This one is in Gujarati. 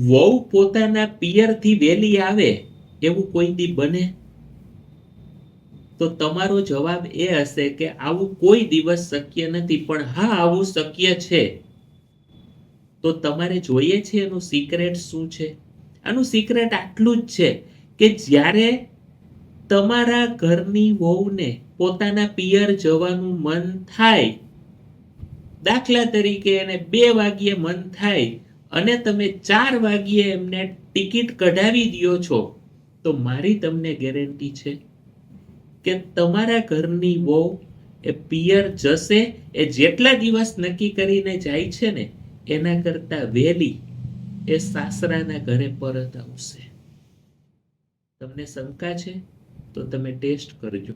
વહુ પોતાના પિયરથી વહેલી આવે એવું કોઈ દી બને? તો તમારો જવાબ એ હશે કે આવું કોઈ દિવસ શક્ય નથી. પણ હા, આવું શક્ય છે. તો તમારે જોઈએ છે એનું સિક્રેટ શું છે? આનું સિક્રેટ આટલું જ છે કે જ્યારે તમારા ઘરની વહુને પોતાના પિયર જવાનું મન થાય, દાખલા તરીકે એને 2 વાગ્યે મન થાય અને તમે 4 વાગ્યે એમને ટિકિટ કઢાવી દ્યો છો, તો મારી તમને ગેરંટી છે કે તમારા ઘરની વહુ એ પિયર જશે, એ જેટલા દિવસ નક્કી કરીને જાય છે ને એના કરતા વહેલી એ સાસરાના ઘરે પરત આવશે. તમને શંકા છે તો તમે ટેસ્ટ કરજો.